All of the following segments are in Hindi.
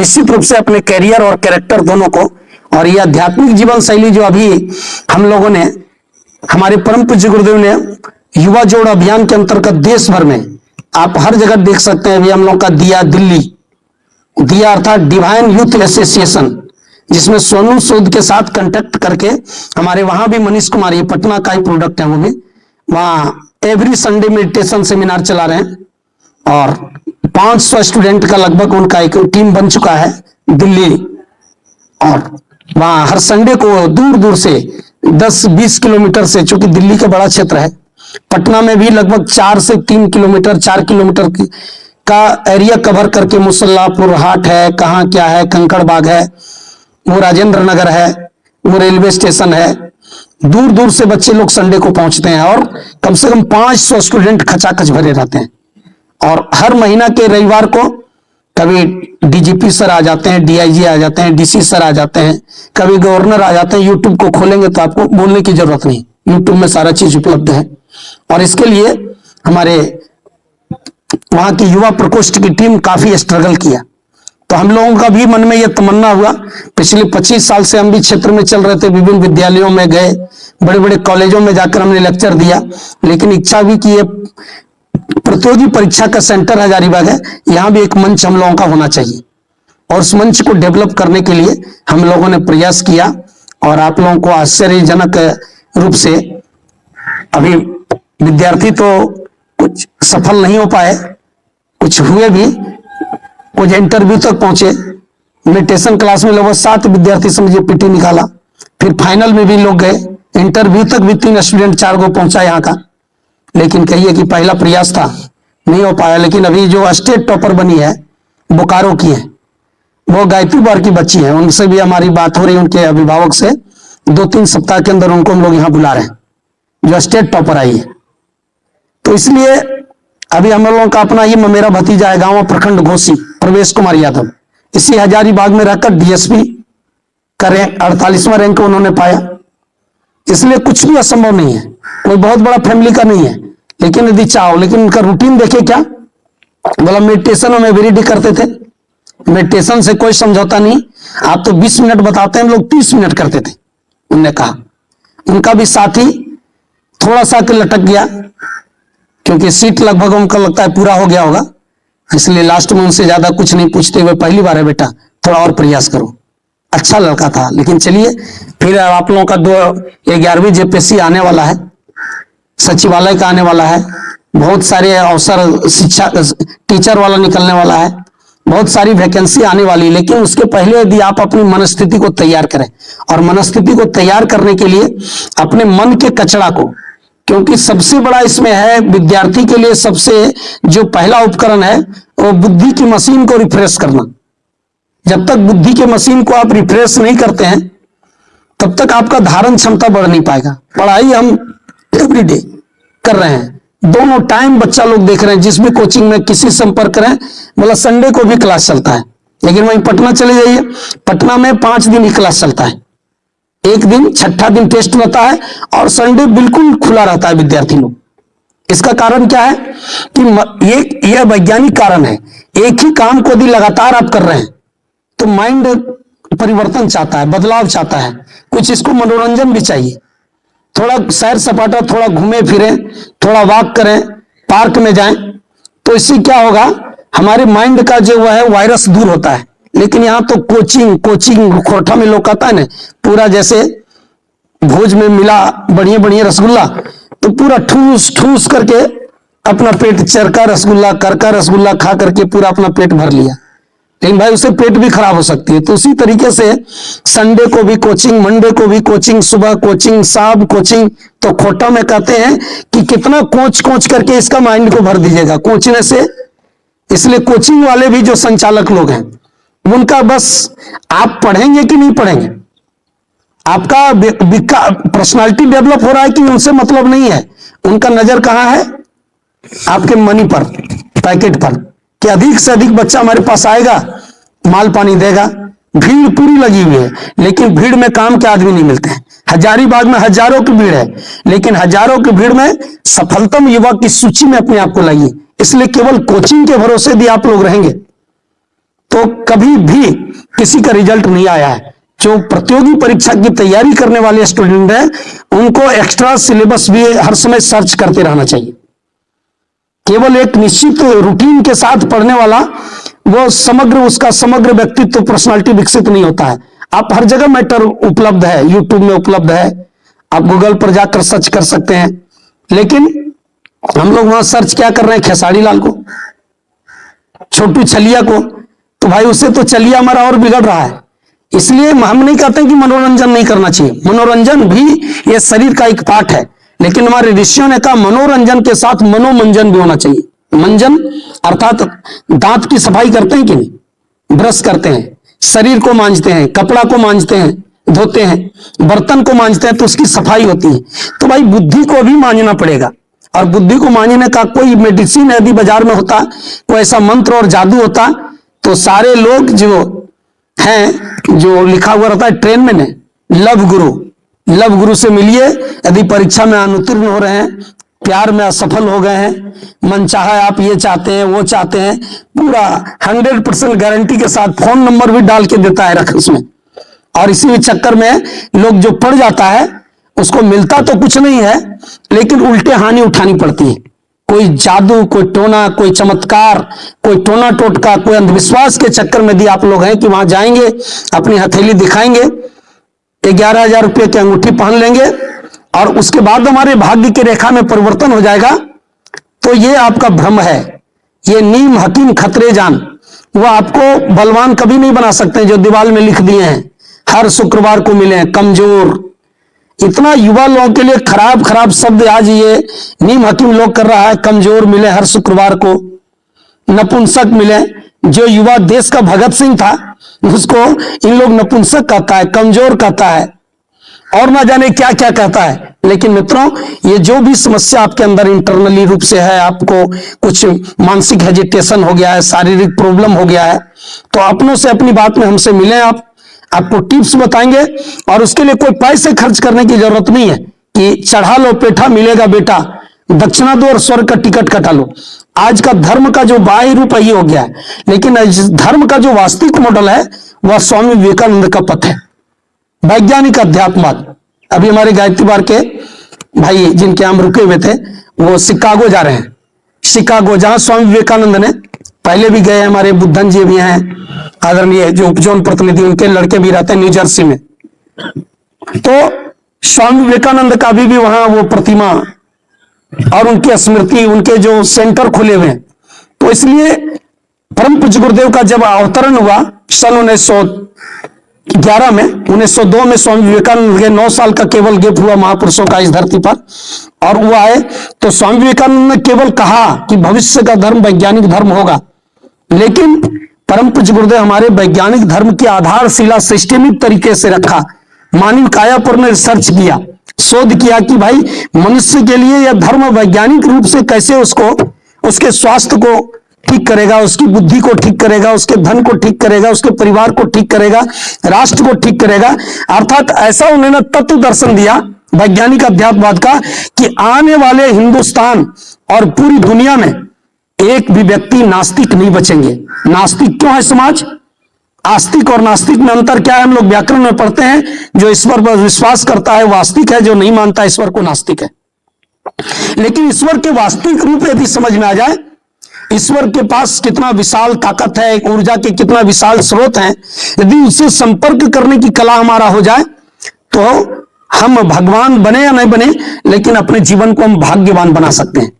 निश्चित रूप से अपने कैरियर और कैरेक्टर दोनों को, और यह आध्यात्मिक जीवन शैली जो अभी हम लोगों ने, हमारे परम पूज्य गुरुदेव ने युवा जोड़ अभियान के अंतर्गत देश भर में आप हर जगह देख सकते हैं। अभी हम लोग का दिया दिल्ली, दिया अर्थात डिवाइन यूथ एसोसिएशन, जिसमें सोनू सूद के साथ कांटेक्ट करके हमारे वहां भी मनीष कुमार, ये पटना का ही प्रोडक्ट है, वो भी वहां एवरी संडे मेडिटेशन सेमिनार चला रहे हैं और 500 स्टूडेंट का लगभग उनका एक टीम बन चुका है दिल्ली। और वहां हर संडे को दूर दूर से 10-20 किलोमीटर से, चूंकि दिल्ली का बड़ा क्षेत्र है, पटना में भी लगभग 4 से 3 किलोमीटर 4 किलोमीटर का एरिया कवर करके मुसल्लापुर हाट है, कहाँ क्या है, कंकड़ बाग है, वो राजेंद्र नगर है, वो रेलवे स्टेशन है, दूर दूर से बच्चे लोग संडे को पहुंचते हैं और कम से कम 500 स्टूडेंट खचाखच भरे रहते हैं। और हर महीना के रविवार को कभी डीजीपी सर आ जाते हैं, डीआईजी आ जाते हैं, डीसी सर आ जाते हैं, कभी गवर्नर आ जाते हैं। यूट्यूब को खोलेंगे तो आपको बोलने की जरूरत नहीं, यूट्यूब में सारा चीज उपलब्ध है। और इसके लिए हमारे वहां की युवा प्रकोष्ठ की टीम काफी स्ट्रगल किया। तो हम लोगों का भी मन में यह तमन्ना हुआ, पिछले 25 साल से हम भी क्षेत्र में चल रहे थे, विभिन्न विद्यालयों में गए, बड़े बड़े कॉलेजों में जाकर हमने लेक्चर दिया, लेकिन इच्छा भी की प्रतियोगी परीक्षा का सेंटर हजारीबाग है, यहां भी एक मंच हम लोगों का होना चाहिए। और उस मंच को डेवलप करने के लिए हम लोगों ने प्रयास किया और आप लोगों को आश्चर्यजनक रूप से अभी विद्यार्थी तो कुछ सफल नहीं हो पाए, कुछ हुए भी, कुछ इंटरव्यू तक पहुंचे। मेडिटेशन क्लास में लगभग 7 विद्यार्थी समझिए पीटी निकाला, फिर फाइनल में भी लोग गए, इंटरव्यू तक भी 3 स्टूडेंट 4 को पहुंचा यहाँ का। लेकिन कहिए कि पहला प्रयास था, नहीं हो पाया। लेकिन अभी जो स्टेट टॉपर बनी है बोकारो की है, वो गायत्री बार की बच्ची है, उनसे भी हमारी बात हो रही है, उनके अभिभावक से। 2-3 सप्ताह के अंदर उनको हम लोग यहाँ बुला रहे हैं, जो स्टेट टॉपर आई है। तो इसलिए अभी हम लोगों का अपना ये मेरा भतीजा है, गांव प्रखंड घोसी, प्रवेश कुमार यादव, इसी हजारीबाग में रहकर डीएसपी का रैंक 48वां रैंक उन्होंने पाया। इसलिए कुछ भी असंभव नहीं है, कोई बहुत बड़ा फैमिली का नहीं है, लेकिन यदि चाहो। लेकिन उनका रूटीन देखे क्या, बोला मेडिटेशन में एवरीडे करते थे, मेडिटेशन से कोई समझौता नहीं, आप तो 20 मिनट बताते हैं, हम लोग 30 मिनट करते थे। उन्होंने कहा उनका भी साथी थोड़ा सा लटक गया, क्योंकि सीट लगभग उनका लगता है पूरा हो गया होगा, इसलिए लास्ट में उनसे ज्यादा कुछ नहीं पूछते हुए, पहली बार है बेटा, थोड़ा और प्रयास करो। अच्छा लड़का था। लेकिन चलिए, फिर आप लोगों का 11वीं जेपीएससी आने वाला है, सचिवालय का आने वाला है, बहुत सारे अवसर, शिक्षा टीचर वाला निकलने वाला है, बहुत सारी वैकेंसी आने वाली है। लेकिन उसके पहले यदि आप अपनी मनस्थिति को तैयार करें, और मनस्थिति को तैयार करने के लिए अपने मन के कचरा को, क्योंकि सबसे बड़ा इसमें है विद्यार्थी के लिए सबसे जो पहला उपकरण है वो बुद्धि की मशीन को रिफ्रेश करना। जब तक बुद्धि के मशीन को आप रिफ्रेश नहीं करते हैं, तब तक आपका धारण क्षमता बढ़ नहीं पाएगा। पढ़ाई हम एवरीडे कर रहे हैं, दोनों टाइम बच्चा लोग देख रहे हैं, जिस भी कोचिंग में किसी संपर्क करें, बोला संडे को भी क्लास चलता है। लेकिन वहीं पटना चले जाइए, पटना में 5 दिन ही क्लास चलता है, एक दिन छठा दिन टेस्ट रहता है और संडे बिल्कुल खुला रहता है विद्यार्थी लोग। इसका कारण क्या है कि यह वैज्ञानिक कारण है। एक ही काम को यदि लगातार आप कर रहे हैं तो माइंड परिवर्तन चाहता है, बदलाव चाहता है, कुछ इसको मनोरंजन भी चाहिए। थोड़ा सैर सपाटा, थोड़ा घूमे फिरें, थोड़ा वॉक करें, पार्क में जाएं, तो इससे क्या होगा, हमारे माइंड का जो है वायरस दूर होता है। लेकिन यहाँ तो कोचिंग खोरठा में लोग आता है ना, पूरा जैसे भोज में मिला बढ़िया बढ़िया रसगुल्ला, तो पूरा ठूस करके अपना पेट चरका रसगुल्ला करका रसगुल्ला खा करके पूरा अपना पेट भर लिया। लेकिन भाई उससे पेट भी खराब हो सकती है। तो उसी तरीके से संडे को भी कोचिंग, मंडे को भी कोचिंग, सुबह कोचिंग, शाम कोचिंग। तो खोटा में कहते हैं कि कितना कोच करके इसका माइंड को भर दीजिएगा कोचने से। इसलिए कोचिंग वाले भी जो संचालक लोग हैं, उनका बस आप पढ़ेंगे कि नहीं पढ़ेंगे, आपका पर्सनालिटी डेवलप हो रहा है कि उनसे मतलब नहीं है। उनका नजर कहां है, आपके मनी पर, पैकेट पर, कि अधिक से अधिक बच्चा हमारे पास आएगा, माल पानी देगा। भीड़ पूरी लगी हुई है, लेकिन भीड़ में काम के आदमी नहीं मिलते हैं। हजारीबाग में हजारों की भीड़ है, लेकिन हजारों की भीड़ में सफलतम युवा की सूची में अपने आप को लाइए। इसलिए केवल कोचिंग के भरोसे भी आप लोग रहेंगे तो कभी भी किसी का रिजल्ट नहीं आया है। जो प्रतियोगी परीक्षा की तैयारी करने वाले स्टूडेंट हैं, उनको एक्स्ट्रा सिलेबस भी हर समय सर्च करते रहना चाहिए। केवल एक निश्चित रूटीन के साथ पढ़ने वाला वो उसका समग्र व्यक्तित्व पर्सनालिटी विकसित नहीं होता है। आप हर जगह मैटर उपलब्ध है, यूट्यूब में उपलब्ध है, आप गूगल पर जाकर सर्च कर सकते हैं। लेकिन हम लोग वहां सर्च क्या कर रहे हैं? खेसारी लाल को, छोटू छलिया को। तो भाई उससे तो छलिया हमारा और बिगड़ रहा है। इसलिए हम नहीं कहते कि मनोरंजन नहीं करना चाहिए, मनोरंजन भी ये शरीर का एक पार्ट है। लेकिन हमारे ऋषियों ने कहा मनोरंजन के साथ मनोमंजन भी होना चाहिए। मंजन अर्थात दांत की सफाई करते हैं कि नहीं? ब्रश करते हैं, शरीर को मांजते हैं, कपड़ा को मांजते हैं, धोते हैं, बर्तन को मांजते हैं, तो उसकी सफाई होती है। तो भाई बुद्धि को भी मांजना पड़ेगा। और बुद्धि को मांजने का कोई मेडिसिन यदि बाजार में होता, कोई ऐसा मंत्र और जादू होता, तो सारे लोग जो हैं, जो लिखा हुआ रहता है ट्रेन में ने, लव गुरु से मिलिए। यदि परीक्षा में अनुत्तीर्ण हो रहे हैं, प्यार में असफल हो गए हैं, मन चाहा आप ये चाहते हैं वो चाहते हैं, पूरा 100% गारंटी के साथ फोन नंबर भी डाल के देता है रख उसमें। और इसी चक्कर में लोग जो पढ़ जाता है उसको मिलता तो कुछ नहीं है, लेकिन उल्टे हानि उठानी पड़ती है। कोई जादू, कोई टोना, कोई चमत्कार, कोई टोना टोटका, कोई अंधविश्वास के चक्कर में यदि आप लोग हैं कि वहां जाएंगे, अपनी हथेली दिखाएंगे, 11,000 रुपये की अंगूठी पहन लेंगे और उसके बाद हमारे भाग्य की रेखा में परिवर्तन हो जाएगा, तो ये आपका भ्रम है। ये नीम हकीम खतरे जान, वो आपको बलवान कभी नहीं बना सकते। जो दीवार में लिख दिए हैं, हर शुक्रवार को मिले कमजोर। इतना युवा लोगों के लिए खराब खराब शब्द आज ये नीम हकीम लोग कर रहा है। कमजोर मिले हर शुक्रवार को, नपुंसक मिले। जो युवा देश का भगत सिंह था उसको इन लोग नपुंसक कहता है, कमजोर कहता है और ना जाने क्या क्या कहता है। लेकिन मित्रों, ये जो भी समस्या आपके अंदर इंटरनली रूप से है, आपको कुछ मानसिक हेजिटेशन हो गया है, शारीरिक प्रॉब्लम हो गया है, तो अपनों से अपनी बात में हमसे मिलें। आपको टिप्स बताएंगे और उसके लिए कोई पैसे खर्च करने की जरूरत नहीं है कि चढ़ा लो पेठा मिलेगा बेटा, दक्षिणा दो और स्वर्ग का टिकट कटा लो। आज का धर्म का जो बाह्य रूप है ये हो गया है, लेकिन धर्म का जो वास्तविक मॉडल है वह स्वामी विवेकानंद का पथ है, वैज्ञानिक अध्यात्मवाद। अभी हमारे गायत्री बार के भाई जिनके हम रुके हुए थे, वो शिकागो जा रहे हैं। शिकागो, जहां स्वामी विवेकानंद ने पहले भी गए, हमारे बुद्धन जी भी हैं, आदरणीय जो उपजोन प्रतिनिधि, उनके लड़के भी रहते हैं न्यू जर्सी में। तो स्वामी विवेकानंद का भी वहां वो प्रतिमा और उनकी स्मृति, उनके जो सेंटर खुले हुए हैं। तो इसलिए परम पूज्य गुरुदेव का जब अवतरण हुआ सन 1911 में, 1902 में स्वामी विवेकानंद के 9 साल का केवल गेप हुआ महापुरुषों का इस धरती पर, और वो आए तो स्वामी विवेकानंद ने केवल कहा कि भविष्य का धर्म वैज्ञानिक धर्म होगा। लेकिन परम पूज्य गुरुदेव हमारे वैज्ञानिक धर्म की आधारशिला सिस्टमिक तरीके से रखा। मानव काया पर ने रिसर्च किया, शोध किया कि भाई मनुष्य के लिए यह धर्म वैज्ञानिक रूप से कैसे उसको, उसके स्वास्थ्य को ठीक करेगा, उसकी बुद्धि को ठीक करेगा, उसके धन को ठीक करेगा, उसके परिवार को ठीक करेगा, राष्ट्र को ठीक करेगा। अर्थात ऐसा उन्होंने तत्व दर्शन दिया वैज्ञानिक अध्यात्मवाद का कि आने वाले हिंदुस्तान और पूरी दुनिया में एक भी व्यक्ति नास्तिक नहीं बचेंगे। नास्तिक क्यों है समाज? आस्तिक और नास्तिक में अंतर क्या है? हम लोग व्याकरण में पढ़ते हैं, जो ईश्वर पर विश्वास करता है वो आस्तिक है, जो नहीं मानता ईश्वर को नास्तिक है। लेकिन ईश्वर के वास्तविक रूप यदि समझ में आ जाए, ईश्वर के पास कितना विशाल ताकत है, ऊर्जा के कितना विशाल स्रोत हैं, यदि उससे संपर्क करने की कला हमारा हो जाए, तो हम भगवान बने या नहीं बने, लेकिन अपने जीवन को हम भाग्यवान बना सकते हैं,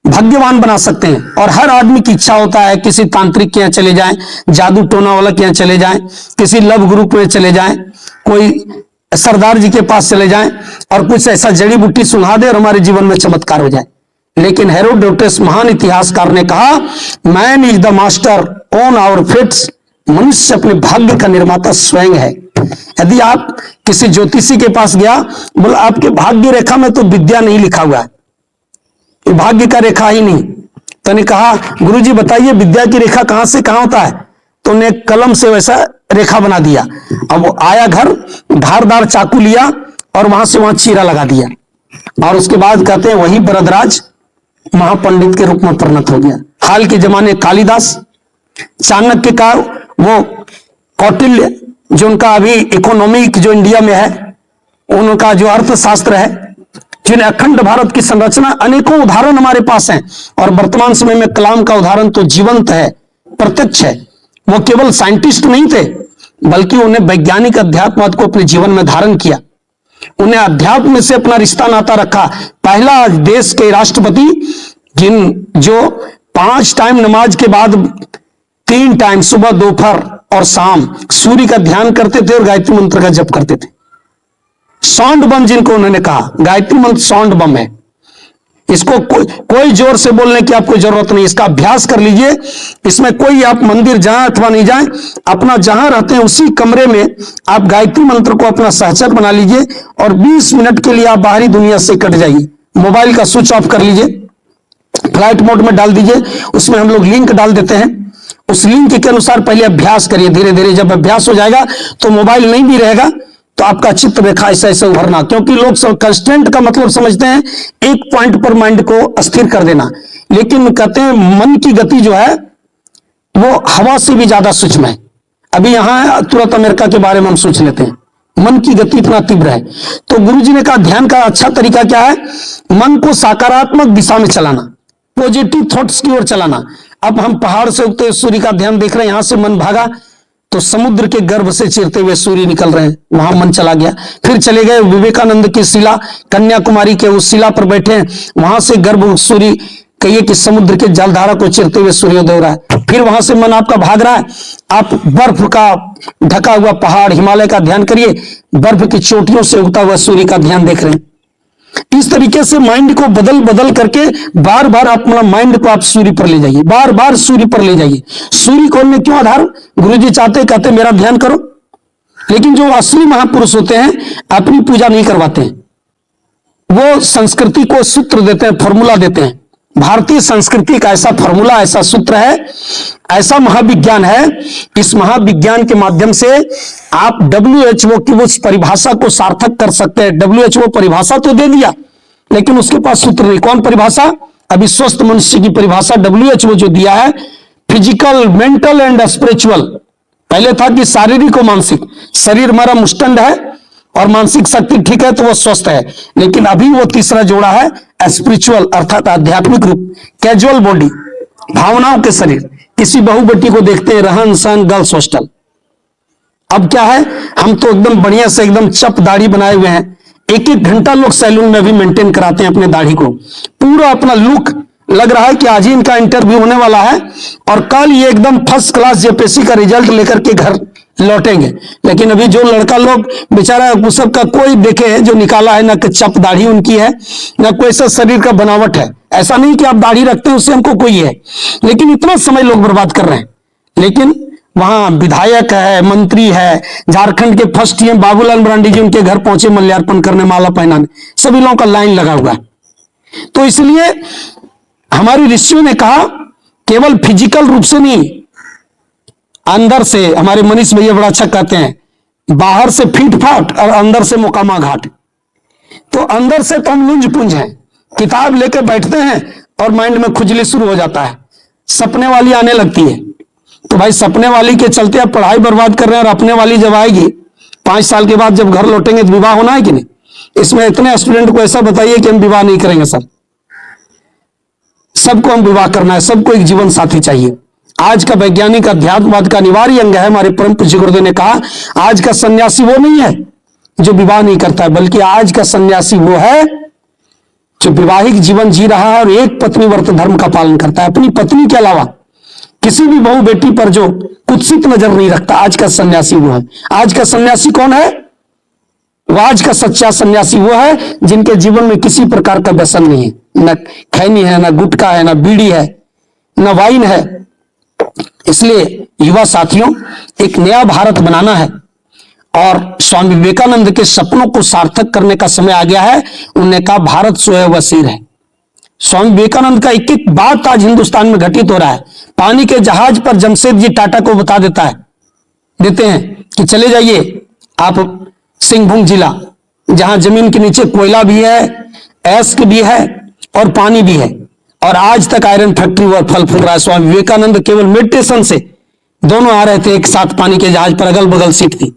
भाग्यवान बना सकते हैं। और हर आदमी की इच्छा होता है किसी तांत्रिक के यहाँ चले जाएं, जादू टोना वाला के यहाँ चले जाएं, किसी लव ग्रुप में चले जाएं, कोई सरदार जी के पास चले जाएं और कुछ ऐसा जड़ी बूटी सुना दे और हमारे जीवन में चमत्कार हो जाए। लेकिन हेरोडोटस महान इतिहासकार ने कहा, man is the master on our fates, मनुष्य अपने भाग्य का निर्माता स्वयं है। यदि आप किसी ज्योतिषी के पास गया, बोला आपके भाग्य रेखा में तो विद्या नहीं लिखा हुआ है, भाग्य का रेखा ही नहीं, तो ने कहा गुरुजी बताइए विद्या की रेखा कहां से कहां होता है? तो ने कलम से वैसा रेखा बना दिया। अब वो आया घर, धारदार चाकू लिया और वहां से वहां चीरा लगा दिया, और उसके बाद कहते हैं वही बरदराज महापंडित के रूप में परिणत हो गया। हाल के जमाने कालिदास, चाणक्य का वो कौटिल्य जो उनका अभी इकोनॉमिक जो इंडिया में है, उनका जो अर्थशास्त्र है, जिन्हें अखंड भारत की संरचना, अनेकों उदाहरण हमारे पास हैं। और वर्तमान समय में कलाम का उदाहरण तो जीवंत है, प्रत्यक्ष है। वो केवल साइंटिस्ट नहीं थे, बल्कि उन्हें वैज्ञानिक अध्यात्मवाद को अपने जीवन में धारण किया। उन्हें अध्यात्म से अपना रिश्ता नाता रखा। पहला देश के राष्ट्रपति जो 5 टाइम नमाज के बाद 3 टाइम सुबह, दोपहर और शाम सूर्य का ध्यान करते थे और गायत्री मंत्र का जप करते थे। साउंड बम जिनको उन्होंने कहा, गायत्री मंत्र साउंड बम है। इसको कोई जोर से बोलने की आपको जरूरत नहीं, इसका अभ्यास कर लीजिए। इसमें कोई आप मंदिर जाएं अथवा नहीं जाएं, अपना जहां रहते हैं उसी कमरे में आप गायत्री मंत्र को अपना सहचर बना लीजिए और 20 मिनट के लिए आप बाहरी दुनिया से कट जाइए। मोबाइल का स्विच ऑफ कर लीजिए, फ्लाइट मोड में डाल दीजिए। उसमें हम लोग लिंक डाल देते हैं, उस लिंक के अनुसार पहले अभ्यास करिए। धीरे धीरे जब अभ्यास हो जाएगा तो मोबाइल नहीं भी रहेगा तो आपका चित्त रेखा ऐसे ऐसे उभरना। क्योंकि लोग कंस्टेंट का मतलब समझते हैं एक पॉइंट पर माइंड को स्थिर कर देना, लेकिन कहते हैं मन की गति जो है वो हवा से भी ज्यादा सूक्ष्म है। अभी यहां तुरंत अमेरिका के बारे में हम सोच लेते हैं, मन की गति इतना तीव्र है। तो गुरुजी ने कहा ध्यान का अच्छा तरीका क्या है, मन को सकारात्मक दिशा में चलाना, पॉजिटिव थॉट्स की ओर चलाना। अब हम पहाड़ से उगते सूर्य का ध्यान देख रहे हैं, यहां से मन भागा तो समुद्र के गर्भ से चीरते हुए सूर्य निकल रहे हैं, वहां मन चला गया। फिर चले गए विवेकानंद की शिला, कन्याकुमारी के उस शिला पर बैठे हैं, वहां से गर्भ सूर्य, कहिए कि समुद्र के जलधारा को चीरते हुए सूर्योदय हो रहा है। फिर वहां से मन आपका भाग रहा है, आप बर्फ का ढका हुआ पहाड़ हिमालय का ध्यान करिए, बर्फ की चोटियों से उगता हुआ सूर्य का ध्यान देख रहे हैं। इस तरीके से माइंड को बदल बदल करके बार बार अपना माइंड को आप सूर्य पर ले जाइए, बार बार सूर्य पर ले जाइए। सूर्य कौन में क्यों आधार, गुरुजी कहते मेरा ध्यान करो। लेकिन जो असली महापुरुष होते हैं अपनी पूजा नहीं करवाते हैं, वो संस्कृति को सूत्र देते हैं, फॉर्मूला देते हैं। भारतीय संस्कृति का ऐसा फॉर्मूला, ऐसा सूत्र है, ऐसा महाविज्ञान है। इस महाविज्ञान के माध्यम से आप WHO की उस परिभाषा को सार्थक कर सकते हैं। WHO परिभाषा तो दे दिया, लेकिन उसके पास सूत्र नहीं। कौन परिभाषा? अभी स्वस्थ मनुष्य की परिभाषा WHO जो दिया है, फिजिकल, मेंटल एंड स्पिरिचुअल। पहले था कि शारीरिक और मानसिक, शरीर हमारा मुष्टंड है और मानसिक शक्ति ठीक है तो वो स्वस्थ है। लेकिन अभी वो तीसरा जोड़ा है स्पिरिचुअल, अर्थात आध्यात्मिक रूप, कैजुअल बॉडी, भावनाओं के शरीर। किसी बहू बेटी को देखते हैं रहन सहन गर्ल्स हॉस्टल। अब क्या है, हम तो एकदम बढ़िया से एकदम चप दाढ़ी बनाए हुए हैं, 1-1 घंटा लोग सैलून में भी मेंटेन कराते हैं अपने दाढ़ी को, पूरा अपना लुक लग रहा है कि आज ही इनका इंटरव्यू होने वाला है और कल ये एकदम फर्स्ट क्लास जेपीएससी का रिजल्ट लेकर के घर लौटेंगे। लेकिन अभी जो लड़का लोग बेचारा वो सब का कोई देखे जो निकाला है, ना चप दाढ़ी उनकी है, ना कोई सा शरीर का बनावट है। ऐसा नहीं कि आप दाढ़ी रखते हैं उससे हमको कोई है, लेकिन इतना समय लोग बर्बाद कर रहे हैं। लेकिन वहां विधायक है, मंत्री है, झारखंड के फर्स्ट टीएम बाबूलाल मरांडी जी उनके घर पहुंचे मल्यार्पण करने, माला पहनाने, सभी लोगों का लाइन लगा हुआ है। तो इसलिए हमारे ऋषियों ने कहा केवल फिजिकल रूप से नहीं, अंदर से, हमारे मनीष भैया बड़ा अच्छा कहते हैं, बाहर से फीट फाट और अंदर से मुकामा घाट। तो अंदर से तो हम लुंज पुंज हैं, किताब लेकर बैठते हैं और माइंड में खुजली शुरू हो जाता है, सपने वाली आने लगती है। तो भाई सपने वाली के चलते आप पढ़ाई बर्बाद कर रहे हैं, और अपने वाली जब आएगी 5 साल के बाद जब घर लौटेंगे तो विवाह होना है कि नहीं? इसमें इतने स्टूडेंट को ऐसा बताइए कि हम विवाह नहीं करेंगे सर, सबको हम विवाह करना है, सबको एक जीवन साथी चाहिए। आज का वैज्ञानिक अध्यात्मवाद का अनिवार्य अंग है। हमारे परम पूज्य गुरुदेव ने कहा आज का सन्यासी वो नहीं है जो विवाह नहीं करता है, बल्कि आज का सन्यासी वो है जो विवाहिक जीवन जी रहा है और एक पत्नी व्रत धर्म का पालन करता है। अपनी पत्नी के अलावा किसी भी बहू बेटी पर जो कुत्सित नजर नहीं रखता, आज का सन्यासी वो है। आज का सन्यासी कौन है? वो आज का सच्चा सन्यासी वो है जिनके जीवन में किसी प्रकार का व्यसन नहीं है, न खैनी है, न गुटखा है, न बीड़ी है, न वाइन है। इसलिए युवा साथियों, एक नया भारत बनाना है और स्वामी विवेकानंद के सपनों को सार्थक करने का समय आ गया है। उन्होंने कहा भारत स्वयं वसीर है। स्वामी विवेकानंद का एक एक बात आज हिंदुस्तान में घटित हो रहा है। पानी के जहाज पर जमशेदजी टाटा को बता देते हैं कि चले जाइए आप सिंहभूम जिला, जहां जमीन के नीचे कोयला भी है, ऐस्क भी है और पानी भी है। और आज तक आयरन फैक्ट्री वह फल फूल रहा है। स्वामी विवेकानंद केवल मेडिटेशन से दोनों आ रहे थे एक साथ पानी के जहाज पर, अगल बगल सीट थी।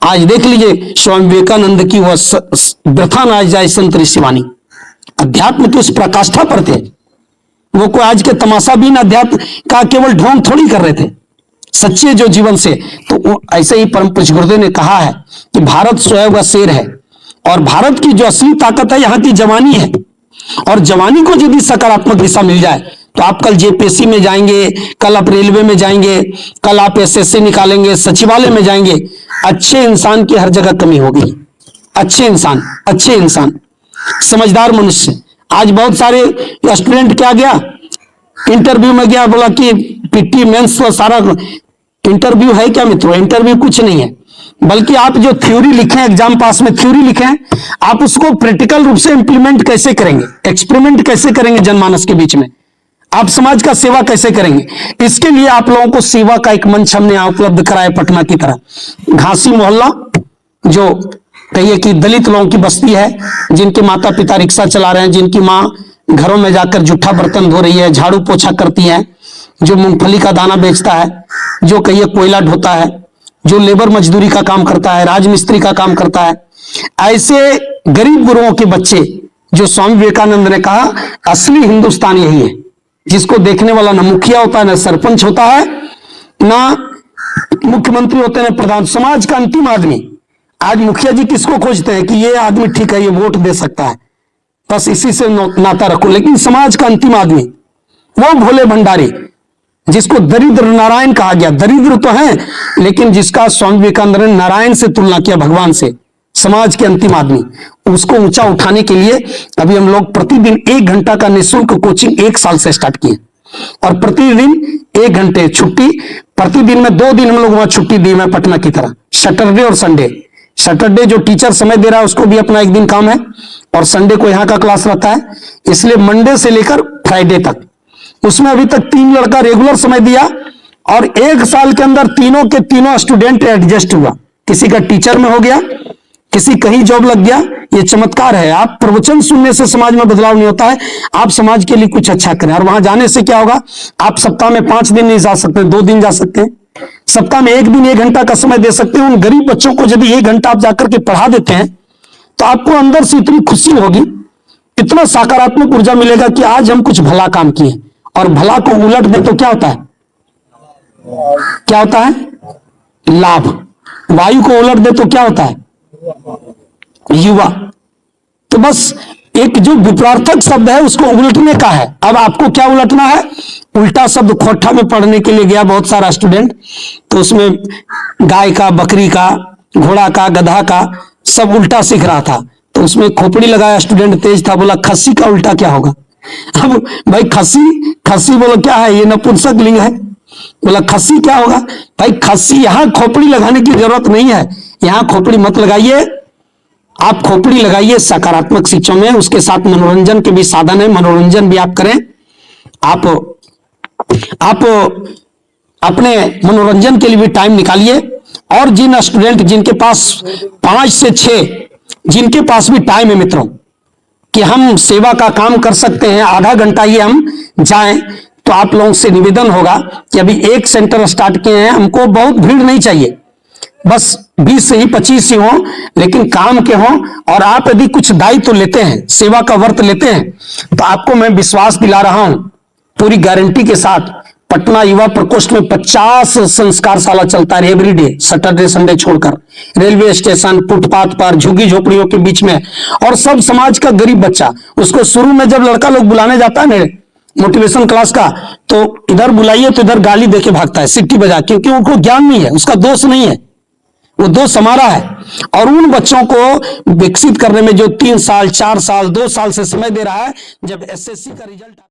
आज देख लीजिए स्वामी विवेकानंद की वह व्यथा ना जाए संत ऋषि वाणी, अध्यात्म की उस प्रकाष्ठा पर थे वो। कोई आज के तमाशाबीन अध्यात्म का केवल ढोंग थोड़ी कर रहे थे, सच्चे जो जीवन से। तो ऐसे ही परम पूज्य गुरुदेव ने कहा है कि भारत स्वयं का शेर है और भारत की जो असली ताकत है यहाँ की जवानी है। और जवानी को यदि सकारात्मक दिशा मिल जाए तो आप कल जेपीएससी में जाएंगे, कल आप रेलवे में जाएंगे, कल आप एसएससी निकालेंगे, सचिवालय में जाएंगे। अच्छे इंसान की हर जगह कमी होगी। अच्छे इंसान समझदार मनुष्य। आज बहुत सारे स्टूडेंट क्या गया, इंटरव्यू में गया, बोला कि पीटी मेंस तो सारा इंटरव्यू है क्या मित्रों? इंटरव्यू कुछ नहीं है, बल्कि आप जो थ्योरी लिखे, एग्जाम पास में थ्योरी लिखे, आप उसको प्रैक्टिकल रूप से इंप्लीमेंट कैसे करेंगे, एक्सपेरिमेंट कैसे करेंगे जनमानस के बीच में, आप समाज का सेवा कैसे करेंगे। इसके लिए आप लोगों को सेवा का एक मंच हमने यहाँ उपलब्ध कराया पटना की तरह। घासी मोहल्ला जो कहिए कि दलित लोगों की बस्ती है, जिनके माता पिता रिक्शा चला रहे हैं, जिनकी माँ घरों में जाकर जूठा बर्तन धो रही है, झाड़ू पोछा करती है, जो मूंगफली का दाना बेचता है, जो कहिए कोयला ढोता है, जो लेबर मजदूरी का काम करता है, राजमिस्त्री का काम करता है। ऐसे गरीब गुरुओं के बच्चे, जो स्वामी विवेकानंद ने कहा असली हिंदुस्तान यही है, जिसको देखने वाला ना मुखिया होता है, ना सरपंच होता है, ना मुख्यमंत्री होते हैं, प्रधान, समाज का अंतिम आदमी। आज मुखिया जी किसको खोजते हैं कि ये आदमी ठीक है, ये वोट दे सकता है, बस इसी से नाता रखो। लेकिन समाज का अंतिम आदमी वो भोले भंडारी, जिसको दरिद्र नारायण कहा गया। दरिद्र तो है, लेकिन जिसका स्वामी विवेकानंद ने नारायण से तुलना किया, भगवान से, समाज के अंतिम आदमी, उसको ऊंचा उठाने के लिए अभी हम लोग प्रतिदिन 1 घंटा का निःशुल्क कोचिंग 1 साल से स्टार्ट किए। और प्रतिदिन 1 घंटे छुट्टी, प्रतिदिन में 2 दिन हम लोग वहां छुट्टी दी मैं पटना की तरह, सैटरडे और संडे। सैटरडे जो टीचर समय दे रहा है उसको भी अपना 1 दिन काम है, और संडे को यहाँ का क्लास रहता है। इसलिए मंडे से लेकर फ्राइडे तक उसमें अभी तक 3 लड़का रेगुलर समय दिया, और 1 साल के अंदर तीनों के तीनों स्टूडेंट एडजस्ट हुआ। किसी का टीचर में हो गया, किसी कहीं जॉब लग गया। ये चमत्कार है। आप प्रवचन सुनने से समाज में बदलाव नहीं होता है, आप समाज के लिए कुछ अच्छा करें। और वहां जाने से क्या होगा, आप सप्ताह में 5 दिन नहीं जा सकते, 2 दिन जा सकते हैं, सप्ताह में 1 दिन 1 घंटा का समय दे सकते हैं। उन गरीब बच्चों को यदि 1 घंटा आप जाकर के पढ़ा देते हैं तो आपको अंदर से इतनी खुशी होगी, इतना सकारात्मक ऊर्जा मिलेगा कि आज हम कुछ भला काम किए। और भला को उलट दे तो क्या होता है, क्या होता है? लाभ। वायु को उलट दे तो क्या होता है? युवा। तो बस एक जो विपरार्थक शब्द है उसको उलटने का है। अब आपको क्या उलटना है? उल्टा शब्द खोटा में पढ़ने के लिए गया बहुत सारा स्टूडेंट, तो उसमें गाय का, बकरी का, घोड़ा का, गधा का सब उल्टा सीख रहा था। तो उसमें खोपड़ी लगाया स्टूडेंट, तेज था, बोला खस्सी का उल्टा क्या होगा? अब भाई खस्सी, खस्सी बोलो क्या है? ये नपुंसक लिंग है। बोला खस्सी क्या होगा? भाई खस्सी, यहां खोपड़ी लगाने की जरूरत नहीं है, यहां खोपड़ी मत लगाइए। आप खोपड़ी लगाइए सकारात्मक शिक्षा में, उसके साथ मनोरंजन के भी साधन है, मनोरंजन भी आप करें। आप अपने मनोरंजन के लिए भी टाइम निकालिए। और जिन स्टूडेंट जिनके पास 5 से 6 जिनके पास भी टाइम है मित्रों कि हम सेवा का काम कर सकते हैं, आधा घंटा ही हम जाएं, तो आप लोगों से निवेदन होगा कि अभी 1 सेंटर स्टार्ट किए हैं, हमको बहुत भीड़ नहीं चाहिए, बस 20 से ही 25 ही हो, लेकिन काम के हो। और आप यदि कुछ दायित्व लेते हैं, सेवा का व्रत लेते हैं, तो आपको मैं विश्वास दिला रहा हूं पूरी गारंटी के साथ, पटना युवा प्रकोष्ठ में 50 संस्कारशाला चलता है एवरीडे, सैटरडे संडे छोड़कर, रेलवे स्टेशन, फुटपाथ पर, झुग्गी झोपड़ियों के बीच में। और सब समाज का गरीब बच्चा, उसको शुरू में जब लड़का लोग बुलाने जाता है ना मोटिवेशन क्लास का, तो इधर बुलाइए तो इधर गाली देके भागता है सीटी बजा, क्योंकि उनको ज्ञान नहीं है, उसका दोष नहीं है, वो दोष हमारा है। और उन बच्चों को विकसित करने में जो 3 साल, 4 साल, 2 साल से समय दे रहा है, जब एसएससी का रिजल्ट